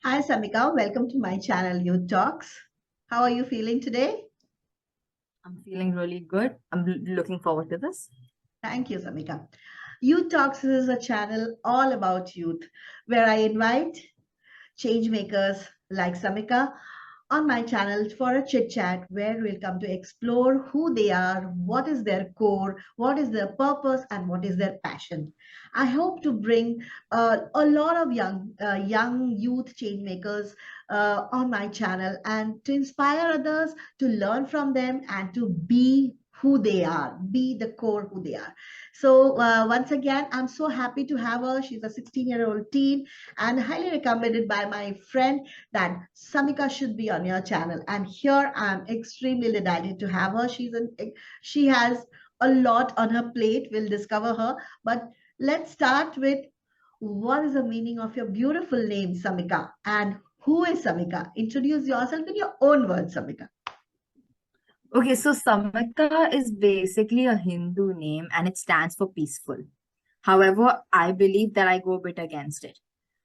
Hi, Samika. Welcome to my channel, Youth Talks. How are you feeling today? I'm feeling really good. I'm looking forward to this. Thank you, Samika. Youth Talks is a channel all about youth where I invite change makers like Samika on my channel for a chit chat where we'll come to explore who they are, what is their core, what is their purpose, and what is their passion. I hope to bring a lot of young youth change makers on my channel and to inspire others to learn from them and to be who they are, be the core who they are. So once again, I'm so happy to have her. She's a 16-year-old teen and highly recommended by my friend that Samika should be on your channel. And here I'm extremely delighted to have her. She has a lot on her plate. We'll discover her. But let's start with what is the meaning of your beautiful name, Samika? And who is Samika? Introduce yourself in your own words, Samika. Okay, so Samika is basically a Hindu name and it stands for peaceful. However, I believe that I go a bit against it.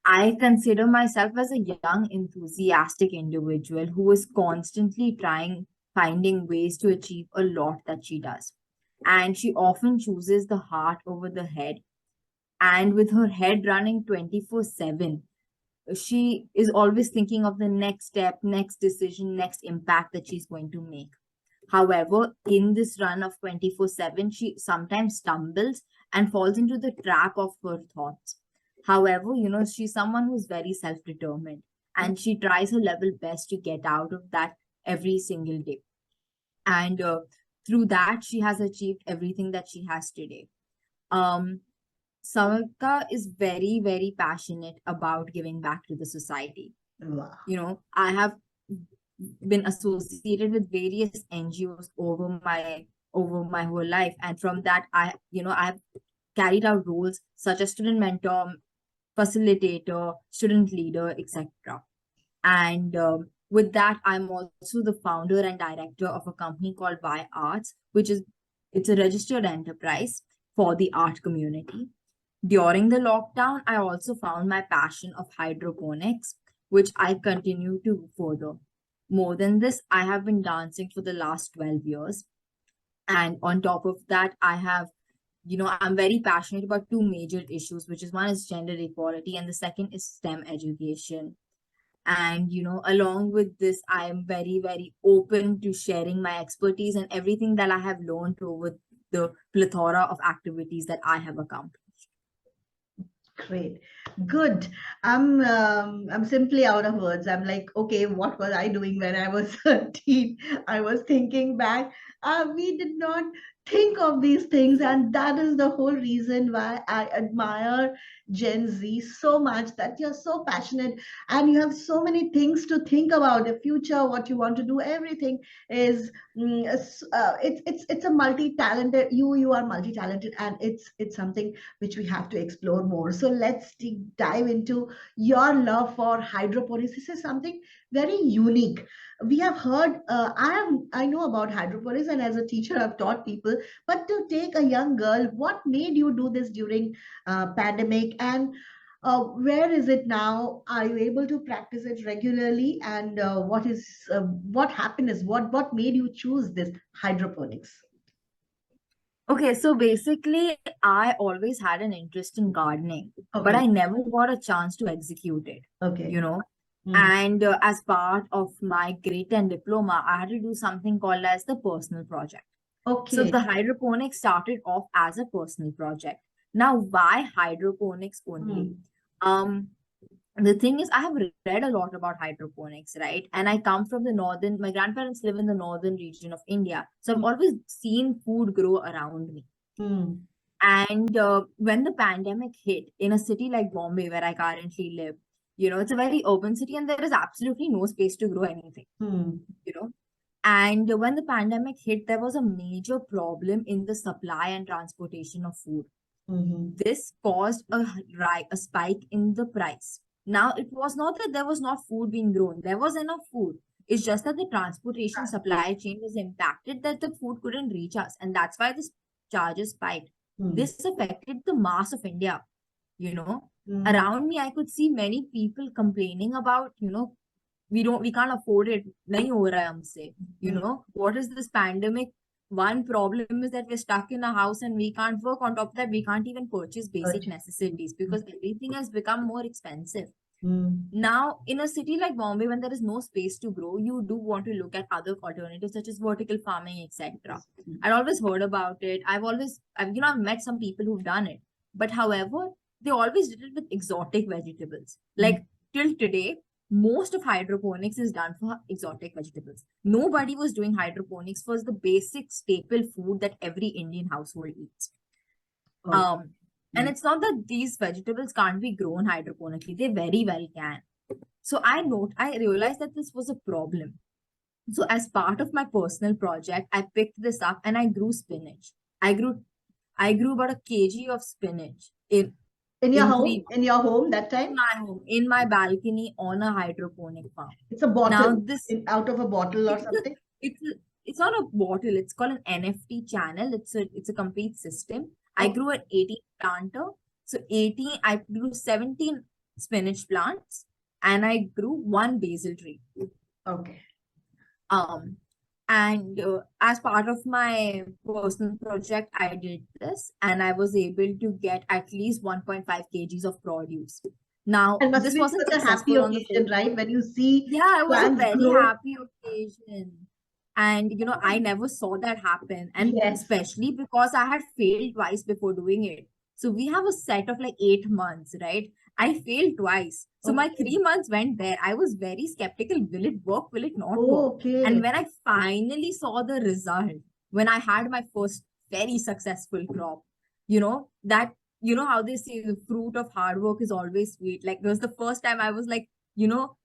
I consider myself as a young, enthusiastic individual who is constantly finding ways to achieve a lot that she does. And she often chooses the heart over the head. And with her head running 24/7, she is always thinking of the next step, next decision, next impact that she's going to make. However, in this run of 24/7, she sometimes stumbles and falls into the trap of her thoughts. However, she's someone who's very self determined and she tries her level best to get out of that every single day. And through that, she has achieved everything that she has today. Um, Samika is very, very passionate about giving back to the society. Wow. I have been associated with various NGOs over my whole life, and from that, I've carried out roles such as student mentor, facilitator, student leader, etc. And with that, I'm also the founder and director of a company called By Arts, it's a registered enterprise for the art community. During the lockdown, I also found my passion of hydroponics, which I continue to further. More than this, I have been dancing for the last 12 years. And on top of that, I'm very passionate about two major issues, which is one is gender equality and the second is STEM education. And, along with this, I am very, very open to sharing my expertise and everything that I have learned over the plethora of activities that I have accomplished. Great, good. I'm simply out of words. I'm like, okay, what was I doing when I was 13? I was thinking back. We did not think of these things, and that is the whole reason why I admire Gen Z so much. That you're so passionate and you have so many things to think about the future, what you want to do. Everything is it's a multi-talented. You are multi-talented, and it's something which we have to explore more. So let's dive into your love for hydroponics. This is something very unique. We have heard, I know about hydroponics, and as a teacher, I've taught people. But to take a young girl, what made you do this during pandemic, and where is it now? Are you able to practice it regularly? And what happened is what made you choose this hydroponics? Okay, so basically, I always had an interest in gardening, but Okay, I never got a chance to execute it, you okay. know. Hmm. And as part of my grade 10 diploma, I had to do something called as the personal project. So Okay. the hydroponics started off as a personal project. Now, why hydroponics only? Hmm. Um, the thing is, I have read a lot about hydroponics, right? And I come from my grandparents live in the northern region of India. So I've always seen food grow around me. Hmm. And when the pandemic hit in a city like Bombay, where I currently live, it's a very urban city and there is absolutely no space to grow anything, Hmm. you know. And when the pandemic hit, there was a major problem in the supply and transportation of food. Hmm. This caused a spike in the price. Now, it was not that there was not food being grown, there was enough food. It's just that the transportation supply chain was impacted that the food couldn't reach us. And that's why the charges spiked. Hmm. This affected the mass of India, you know. Mm. Around me, I could see many people complaining about, we can't afford it. Nahi ho raha hai humse. Mm. What is this pandemic? One problem is that we're stuck in a house and we can't work. On top of that, we can't even purchase basic Purchase. necessities because everything has become more expensive. Mm. Now, in a city like Bombay, when there is no space to grow, you do want to look at other alternatives such as vertical farming, etc. I've always heard about it. I've met some people who've done it. But however, they always did it with exotic vegetables. Mm. Like till today, most of hydroponics is done for exotic vegetables. Nobody was doing hydroponics for the basic staple food that every Indian household eats. Oh. Um, and Mm. it's not that these vegetables can't be grown hydroponically; they very well can. So I realized that this was a problem. So as part of my personal project, I picked this up and I grew spinach. I grew I grew about a kg of spinach in 3 months In your home that in time? my home, in my balcony on a hydroponic farm. It's a Now bottle, this out of a bottle or it's a, something? it's a, it's not a bottle. It's called an NFT channel. It's a complete system. I Okay. grew an 18 planter. So 18, I grew 17 spinach plants and I grew one basil tree. Okay. Um, and as part of my personal project, I did this and I was able to get at least 1.5 kgs of produce. Now, And must this be wasn't such a happy successful on the occasion, first. right? When you see Yeah, it was a plants very grow. happy occasion. And I never saw that happen. And Yes. especially because I had failed twice before doing it. So we have a set of like 8 months, right? I failed twice. So my Okay. 3 months went there. I was very skeptical. Will it work? Will it not work? Oh, And okay. when I finally saw the result, when I had my first very successful crop, that, how they say the fruit of hard work is always sweet. Like, it was the first time I was like, you know,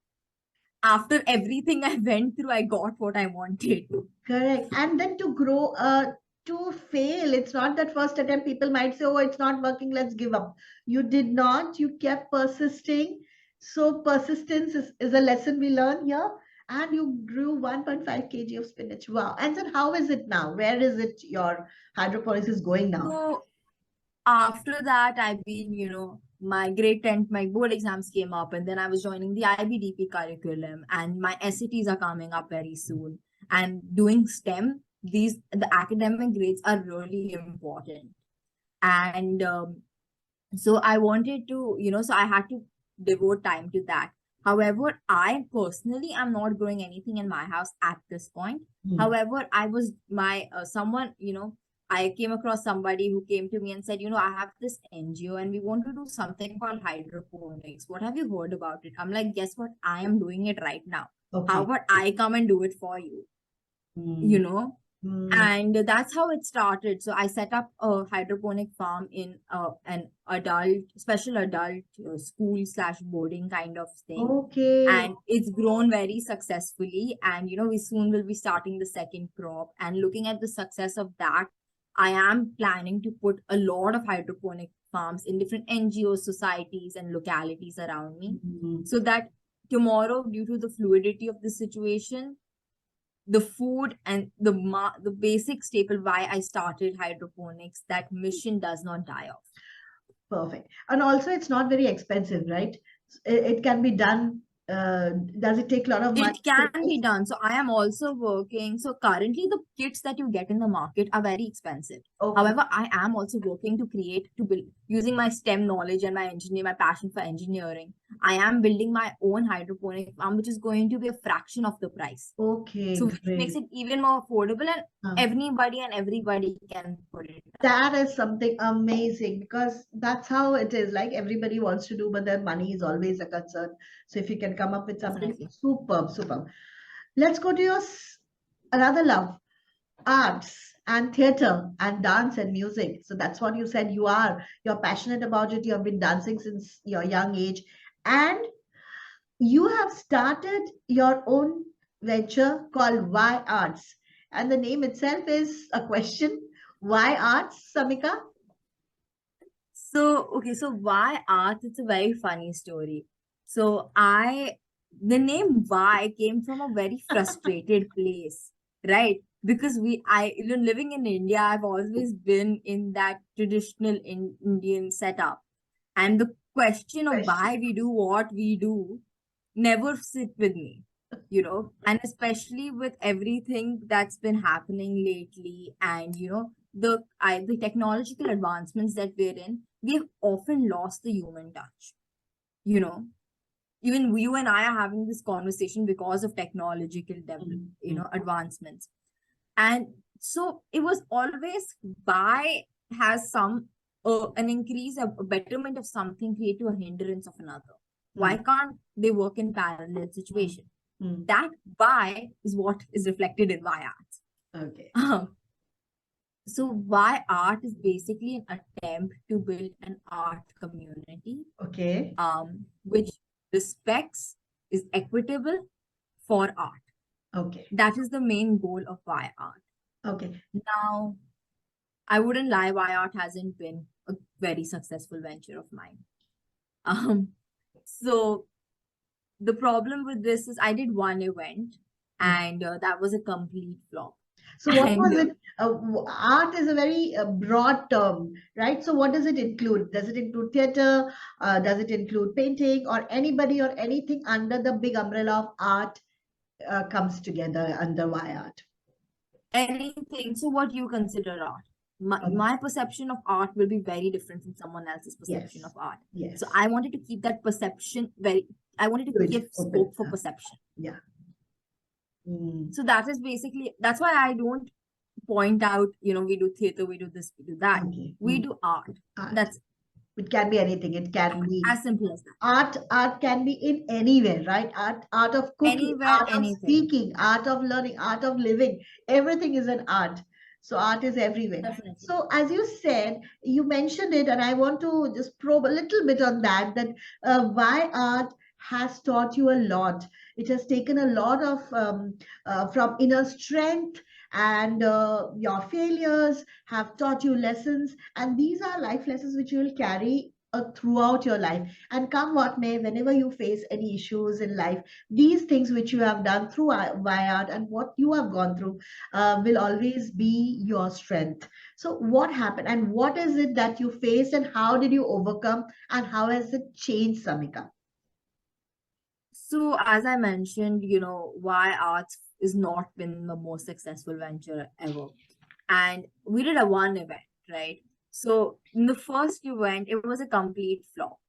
after everything I went through, I got what I wanted. Correct. And then to fail, it's not that first attempt. People might say, oh, it's not working, let's give up. You did not, you kept persisting. So persistence is a lesson we learn here. And you grew 1.5 kg of spinach. Wow. And then how is it now? Where is it your hydroponics is going now? So after that, I've been, my grade 10, my board exams came up, and then I was joining the IBDP curriculum, and my SATs are coming up very soon. And doing STEM, the academic grades are really important. And so I wanted to, so I had to devote time to that. However, I personally am not growing anything in my house at this point. Hmm. However, I was my someone, I came across somebody who came to me and said, I have this NGO and we want to do something called hydroponics. What have you heard about it? I'm like, guess what? I am doing it right now. How Okay. about I come and do it for you? Hmm. You know? Hmm. And that's how it started. So I set up a hydroponic farm in an special adult school slash boarding kind of thing. Okay. And it's grown very successfully. And, we soon will be starting the second crop. And looking at the success of that, I am planning to put a lot of hydroponic farms in different NGOs, societies, and localities around me Hmm. so that tomorrow, due to the fluidity of the situation, the food and the basic staple why I started hydroponics, that mission does not die off. Perfect. And also, it's not very expensive, right? It can be done. Does it take a lot of money It to can be invest? done. So I am also working. So currently the kits that you get in the market are very expensive. Okay. However, I am also working to build using my STEM knowledge and my passion for engineering. I am building my own hydroponic farm, which is going to be a fraction of the price. Okay, So which makes great. it even more affordable and Uh, everybody can put it up. that is something amazing because that's how it is. Like everybody wants to do, but their money is always a concern. So if you can come up with something Definitely. superb, superb. Let's go to your another love, arts and theater and dance and music. So that's what you said you are. You're passionate about it. You have been dancing since your young age. And you have started your own venture called Why Arts. And the name itself is a question. Why arts, Samika? So, okay, so why art? It's a very funny story. So, the name why came from a very frustrated place, right? Because living in India, I've always been in that traditional Indian setup. And question of Question. why we do what we do never sit with me, and especially with everything that's been happening lately, and the technological advancements that we're in, we've often lost the human touch. You know, even you and I are having this conversation because of technological advancements, and so it was always why has some an increase, a betterment of something create to a hindrance of another. Why can't they work in parallel situation? That why is what is reflected in why arts. Okay. So why art is basically an attempt to build an art community, Okay. which respects, is equitable for art. Okay. That is the main goal of why art. Okay. Now, I wouldn't lie, why art hasn't been a very successful venture of mine. So the problem with this is I did one event, and that was a complete flop. So what And was it? Art is a very broad term, right? So what does it include? Does it include theater? Does it include painting, or anybody or anything under the big umbrella of art comes together under Y art? anything, so what you consider art? Okay. My perception of art will be very different from someone else's perception Yes. of art. Yes. So I wanted to keep that perception I wanted to Good. give Open. scope for perception. Yeah. So that is basically, that's why I don't point out, we do theater, we do this, we do that. Okay. We do art. Art. That's It can be anything. It can be as simple as that. art can be in anywhere, right? Art of cooking, Anywhere, art of anything. speaking, art of learning, art of living. Everything is an art. So art is everywhere. Definitely. So as you said, you mentioned it, and I want to just probe a little bit on that. That why art has taught you a lot. It has taken a lot of from inner strength, and your failures have taught you lessons, and these are life lessons which you will carry throughout your life. And come what may, whenever you face any issues in life, these things which you have done through Viard and what you have gone through will always be your strength. So what happened, and what is it that you faced, and how did you overcome, and how has it changed, Samika? So as I mentioned, why arts is not been the most successful venture ever. And we did a one event, right? So in the first event, it was a complete flop.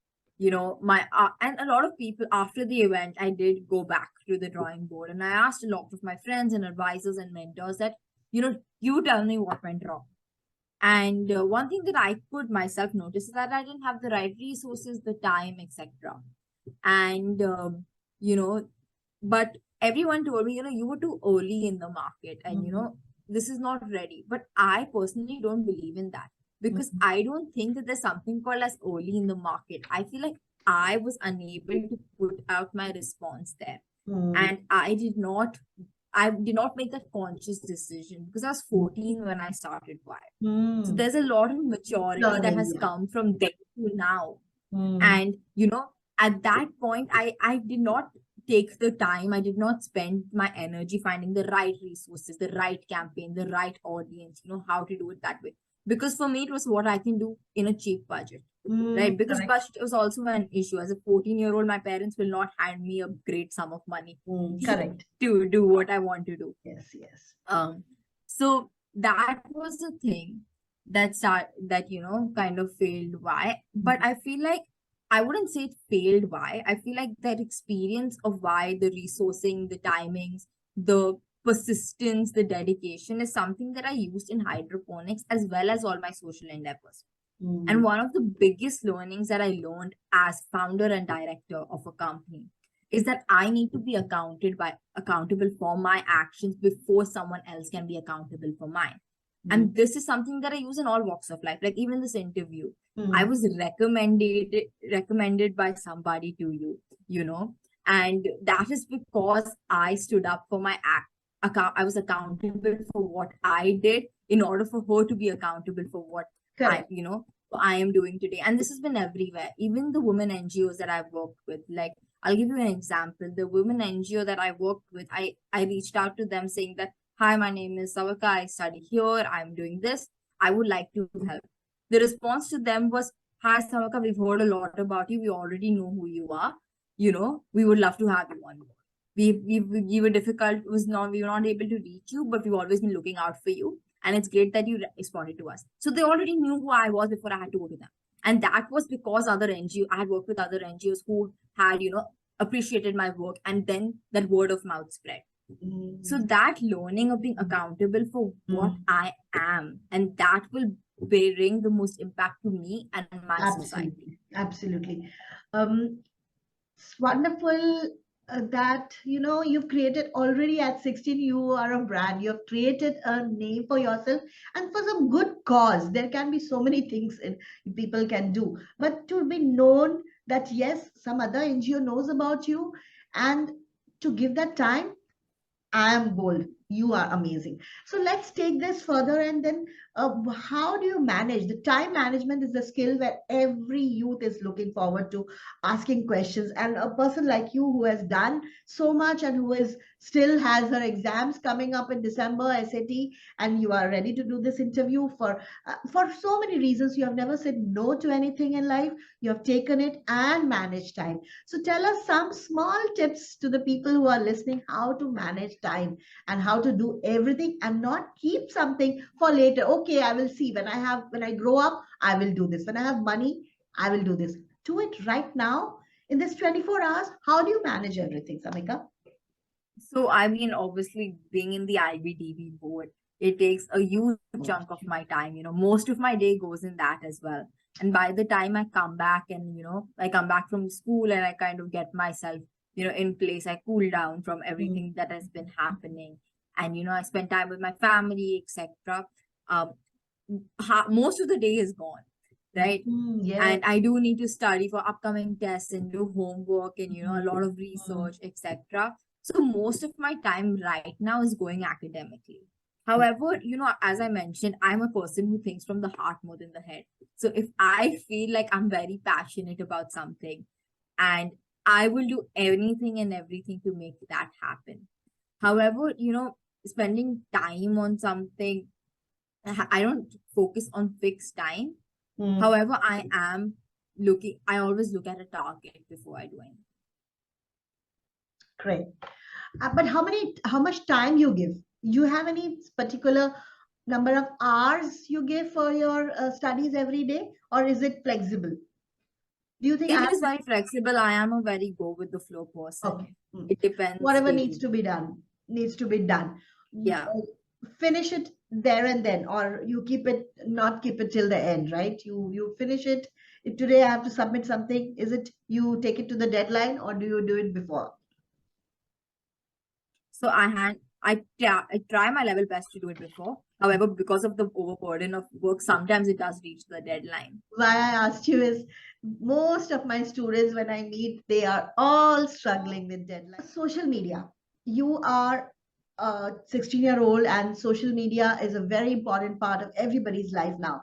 My and a lot of people after the event, I did go back to the drawing board, and I asked a lot of my friends and advisors and mentors that, you tell me what went wrong. And one thing that I could myself notice is that I didn't have the right resources, the time, etc. And you know, but everyone told me, you were too early in the market, and this is not ready. But I personally don't believe in that, because I don't think that there's something called as early in the market. I feel like I was unable to put out my response there. And I did not make that conscious decision, because I was 14 when I started Wire. So there's a lot of maturity that has Learning, yeah. come from then to now. Mm. And at that point, I did not take the time, I did not spend my energy finding the right resources, the right campaign, the right audience, how to do it that way. Because for me, it was what I can do in a cheap budget. Right, because Correct. budget was also an issue. As a 14-year-old, my parents will not hand me a great sum of money Correct. to do what I want to do. Yes, yes. So that was the thing that kind of failed why. But I feel like I wouldn't say it failed why. I feel like that experience of why, the resourcing, the timings, the persistence, the dedication is something that I used in hydroponics as well as all my social endeavors. And one of the biggest learnings that I learned as founder and director of a company is that I need to be accountable for my actions before someone else can be accountable for mine. And this is something that I use in all walks of life. Like even this interview, I was recommended by somebody to you, and that is because I stood up for my account. I was accountable for what I did in order for her to be accountable for what Correct. I am doing today. And this has been everywhere. Even the women NGOs that I've worked with, like I'll give you an example. The women NGO that I worked with, I reached out to them saying that, hi, my name is Savaka. I study here. I'm doing this. I would like to help. The response to them was, "Hi, Samaka, we've heard a lot about you. We already know who you are. We would love to have you on board. We were difficult, we were not able to reach you, but we've always been looking out for you. And it's great that you responded to us." So they already knew who I was before I had to go to them. And that was because I had worked with other NGOs who had, appreciated my work, and then that word of mouth spread. So Mm, that learning of being accountable for what mm. I am, and that will bring the most impact to me and my society. Absolutely, absolutely. It's wonderful that you've created already at 16. You are a brand. You have created a name for yourself and for some good cause. There can be so many things people can do, but to be known that yes, some other NGO knows about you, and to give that time, I am bold. You are amazing. So let's take this further, and then how do you manage? The time management is the skill where every youth is looking forward to asking questions. And a person like you who has done so much and who is still has her exams coming up in December, SAT, and you are ready to do this interview for so many reasons. You have never said no to anything in life. You have taken it and managed time. So tell us some small tips to the people who are listening how to manage time and how to do everything and not keep something for later. Okay, I will see when I grow up, I will do this. When I have money, I will do this. Do it right now in this 24 hours. How do you manage everything, Samika? So, I mean, obviously, being in the IBDP board, it takes a huge chunk of my time. Most of my day goes in that as well. And by the time I come back and, I come back from school and I kind of get myself, in place, I cool down from Mm, everything that has been happening. And, I spend time with my family, etc. Um, most of the day is gone, right? yes. And I do need to study for upcoming tests and do homework and a Mm, lot of mm, research, etc. So most of my time right now is going academically. However, as I mentioned, I'm a person who thinks from the heart more than the head. So if I feel like I'm very passionate about something, and I will do anything and everything to make that happen. However, spending time on something, I don't focus on fixed time. mm. However, I always look at a target before I do anything. Great. But how much time you give? You have any particular number of hours you give for your studies every day, or is it flexible? Do you think It I is very flexible. I am a very go with the flow person. okay? Mm. It depends Whatever day needs to to day. be done needs to be done. Yeah. Finish it there and then, or you keep it not keep it till the end, right? You finish it. If today I have to submit something, is it you take it to the deadline, or do you do it before? So I try my level best to do it before. However, because of the overburden of work, sometimes it does reach the deadline. Why I asked you is most of my students, when I meet, they are all struggling with deadlines. Social media. You are a 16-year-old, and social media is a very important part of everybody's life now.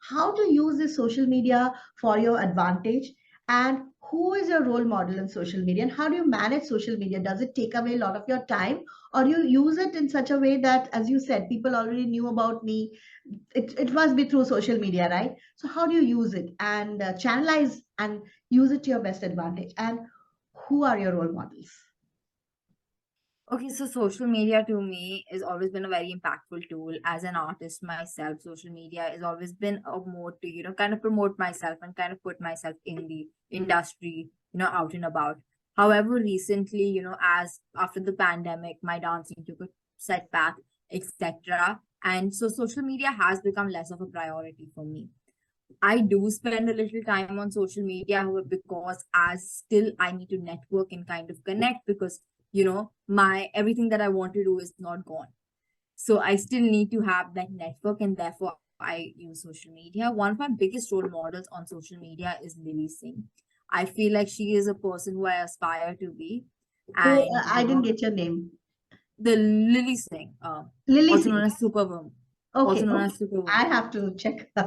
How to use this social media for your advantage, and who is your role model in social media, and how do you manage social media? Does it take away a lot of your time, or you use it in such a way that, as you said, people already knew about me? It must be through social media, right? So how do you use it and channelize and use it to your best advantage, and who are your role models? Okay, so social media to me has always been a very impactful tool. As an artist myself, social media has always been a mode to, kind of promote myself and kind of put myself in the industry, out and about. However, recently, as after the pandemic, my dancing took a setback, etc. And so social media has become less of a priority for me. I do spend a little time on social media, however, because as still I need to network and kind of connect because my everything that I want to do is not gone. So I still need to have that network, and therefore I use social media. One of my biggest role models on social media is Lily Singh. I feel like she is a person who I aspire to be, Who and I didn't get your name. the Lily Singh, Lily also known Singh. as Superwoman, also Okay, known okay. as I Superwoman. have to check. Okay,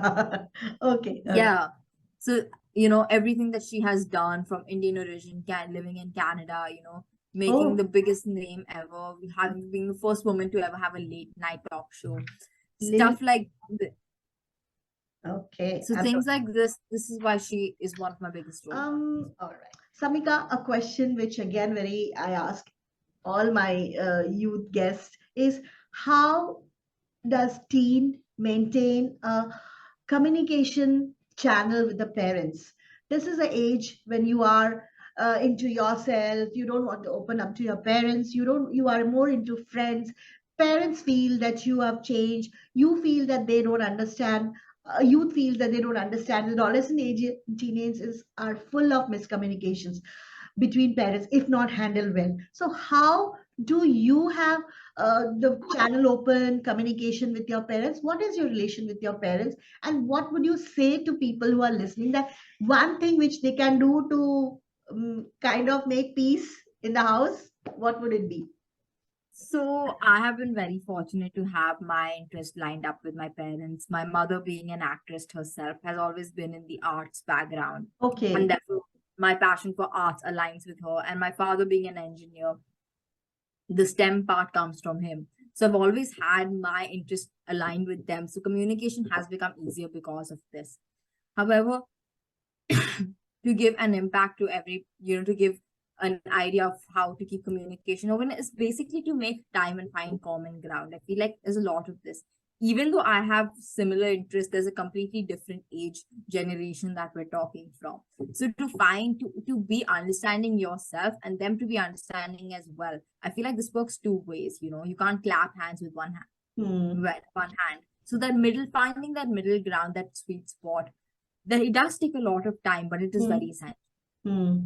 all right. Yeah. So, everything that she has done from Indian origin, living in Canada, making the Oh, biggest name ever, having being the first woman to ever have a late night talk show, Lily. stuff like Okay. So things like this is why she is one of my biggest role models. All right. Samika, a question which again very I ask all my youth guests is how does teen maintain a communication channel with the parents? This is the age when you are into yourself. You don't want to open up to your parents. You are more into friends. Parents feel that you have changed. You feel that they don't understand. Youth feels that they don't understand. Adolescent age teenagers are full of miscommunications between parents if not handled well. So how do you have the channel open communication with your parents? What is your relation with your parents, and what would you say to people who are listening, that one thing which they can do to kind of make peace in the house, what would it be? So I have been very fortunate to have my interest lined up with my parents. My mother, being an actress herself, has always been in the arts background, and Okay. therefore my passion for arts aligns with her. And my father, being an engineer, the STEM part comes from him. So I've always had my interest aligned with them. So communication has become easier because of this. However, to give an impact to every, to give an idea of how to keep communication open is basically to make time and find common ground. I feel like there's a lot of this. Even though I have similar interests, there's a completely different age generation that we're talking from. So to be understanding yourself and them to be understanding as well. I feel like this works two ways. You can't clap hands with one hand, Hmm. with one hand. So that middle, finding that middle ground, that sweet spot, that it does take a lot of time, but it is Hmm. very essential. Hmm.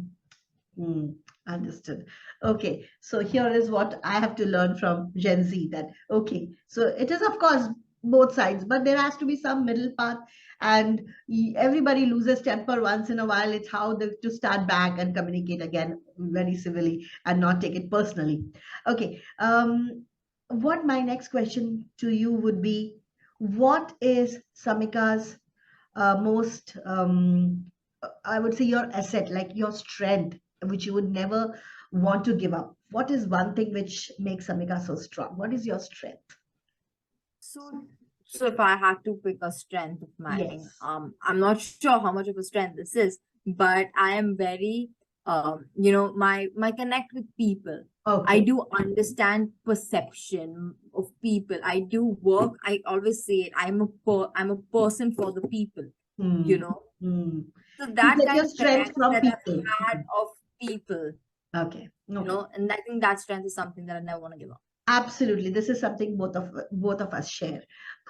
Hmm, understood. Okay, so here is what I have to learn from Gen Z, that okay, so it is of course both sides, but there has to be some middle path, and everybody loses temper once in a while. It's how to start back and communicate again very civilly and not take it personally. Okay, what my next question to you would be, what is Samika's most I would say your asset, like your strength, which you would never want to give up? What is one thing which makes Samika so strong? What is your strength? So, so if I had to pick a strength of mine, Yes. I'm not sure how much of a strength this is, but I am very, my connect with people. I Okay. do understand perception of people. I do work. I always say it. I'm a person for the people. You Hmm. know, Hmm. so You that get kind your of strength connect from that people. I've had of people, Okay. Okay. and I think that strength is something that I never want to give up. Absolutely. This is something both of us share.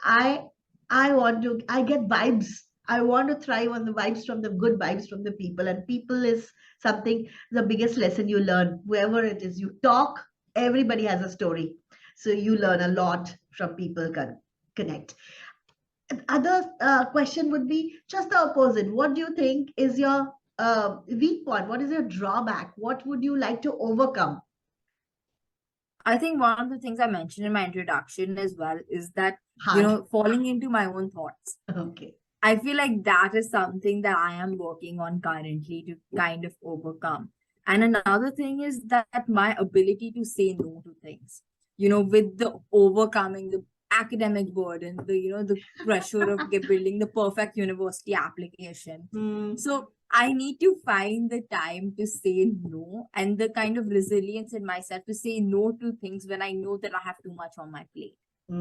I I want to, I get vibes. I want to thrive on the vibes, from the good vibes from the people. And people is something, the biggest lesson you learn, whoever it is you talk, everybody has a story. So you learn a lot from people can connect. Other question would be just the opposite. What do you think is your weak point? What is your drawback? What would you like to overcome? I think one of the things I mentioned in my introduction as well is that, Hard. falling into my own thoughts. Okay. I feel like that is something that I am working on currently to kind of overcome. And another thing is that my ability to say no to things, with the overcoming the academic burden, the pressure of building the perfect university application. Hmm. So I need to find the time to say no and the kind of resilience in myself to say no to things when I know that I have too much on my plate so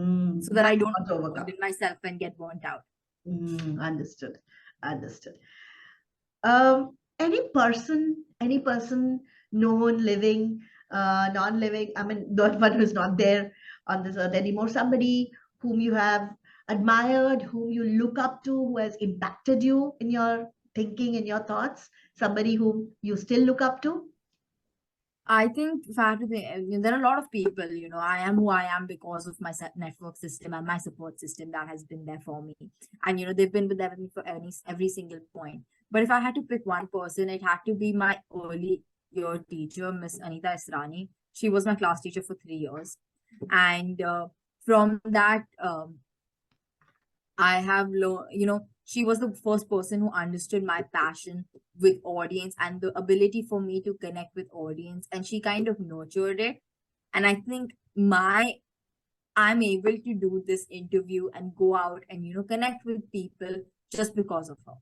that That I you don't want to overcome. burden myself and get burnt out. Understood. Understood. Any person, known, living, non-living, I mean, not one who's not there on this earth anymore, somebody whom you have admired, whom you look up to, who has impacted you in your thinking, in your thoughts, somebody whom you still look up to? I think if I had to think, there are a lot of people, I am who I am because of my network system and my support system that has been there for me. And, they've been with me for every single point. But if I had to pick one person, it had to be my early year teacher, Miss Anita Israni. She was my class teacher for 3 years. And from that, I have learned, she was the first person who understood my passion with audience and the ability for me to connect with audience. And she kind of nurtured it. And I think I'm able to do this interview and go out and, connect with people just because of her.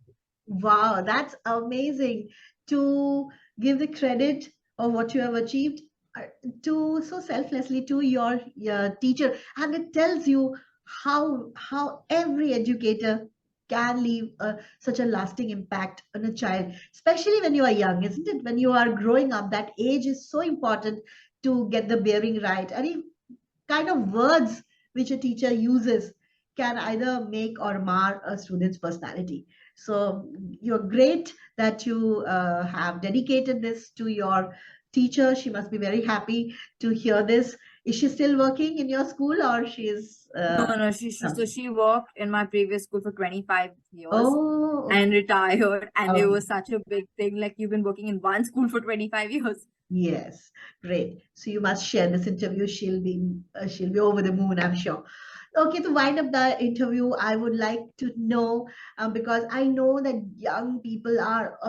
Wow, that's amazing to give the credit of what you have achieved uh, to so selflessly to your teacher, and it tells you how every educator can leave such a lasting impact on a child, especially when you are young, isn't it? When you are growing up, that age is so important to get the bearing right. And if kind of words which a teacher uses can either make or mar a student's personality. So you're great that you have dedicated this to your teacher. She must be very happy to hear this. Is she still working in your school, or she is No, no, she worked in my previous school for 25 years oh, and retired, and it okay. was such a big thing. Like, you've been working in one school for 25 years. Yes, great. So you must share this interview. She'll be over the moon, I'm sure. Okay, to wind up the interview, I would like to know because I know that young people are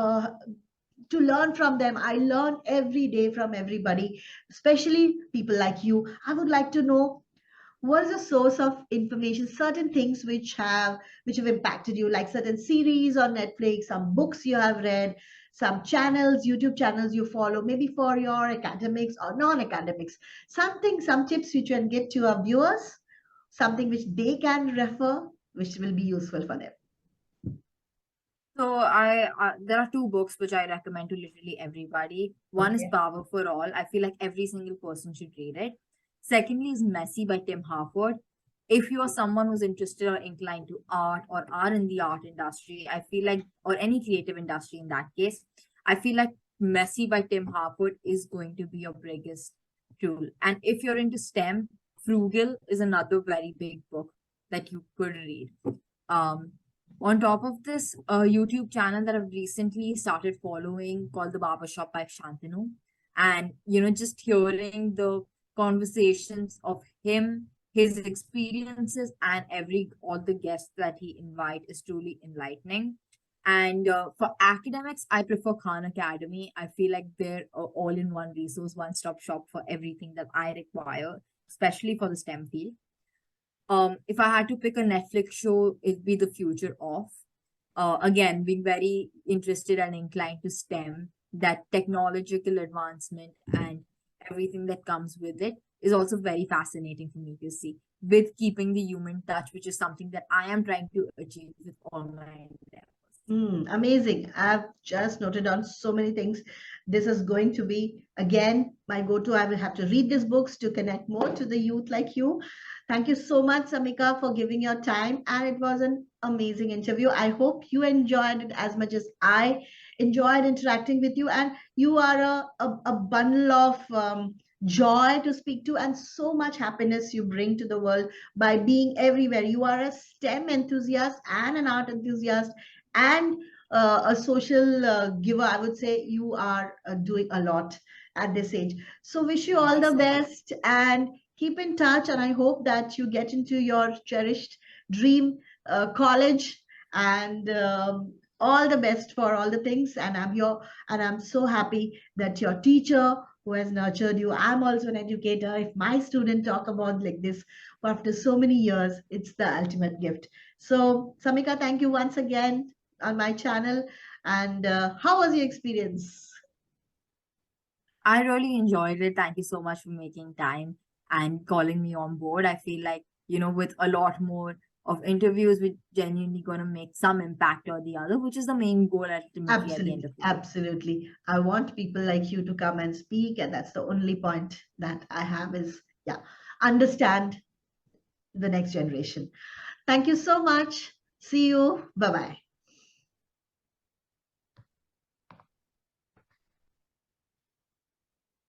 to learn from them. I learn every day from everybody, especially people like you. I would like to know what is the source of information, certain things which have impacted you, like certain series on Netflix, some books you have read, some channels, YouTube channels you follow, maybe for your academics or non-academics, something, some tips which you can give to our viewers, something which they can refer, which will be useful for them. So there are two books which I recommend to literally everybody. One is Okay. Power for All. I feel like every single person should read it. Secondly is Messy by Tim Harford. If you are someone who's interested or inclined to art or are in the art industry, I feel like, or any creative industry in that case, I feel like Messy by Tim Harford is going to be your biggest tool. And if you're into STEM, Frugal is another very big book that you could read. Um, on top of this, a YouTube channel that I've recently started following called The Barbershop by Shantanu. And, just hearing the conversations of him, his experiences, and all the guests that he invite is truly enlightening. And for academics, I prefer Khan Academy. I feel like they're all-in-one resource, one-stop shop for everything that I require, especially for the STEM field. If I had to pick a Netflix show, it'd be The Future Of. Again, being very interested and inclined to STEM, that technological advancement and everything that comes with it is also very fascinating for me to see. With keeping the human touch, which is something that I am trying to achieve with all my endeavors. Amazing. I've just noted down so many things. This is going to be, again, my go-to. I will have to read these books to connect more to the youth like you. Thank you so much, Samika, for giving your time. And it was an amazing interview. I hope you enjoyed it as much as I enjoyed interacting with you. And you are a bundle of joy to speak to, and so much happiness you bring to the world by being everywhere. You are a STEM enthusiast and an art enthusiast and a social giver. I would say you are doing a lot at this age. So wish you Thank all you the so much. best and keep in touch. And I hope that you get into your cherished dream college and all the best for all the things. And I'm here, and I'm so happy that your teacher who has nurtured you. I'm also an educator. If my student talk about like this after so many years, it's the ultimate gift. So Samika, thank you once again on my channel. And how was your experience? I really enjoyed it. Thank you so much for making time and calling me on board. I feel like, with a lot more of interviews, we're genuinely going to make some impact or the other, which is the main goal ultimately at the end Absolutely, of the day. absolutely. I want people like you to come and speak, and that's the only point that I have is, yeah, understand the next generation. Thank you so much. See you. Bye bye.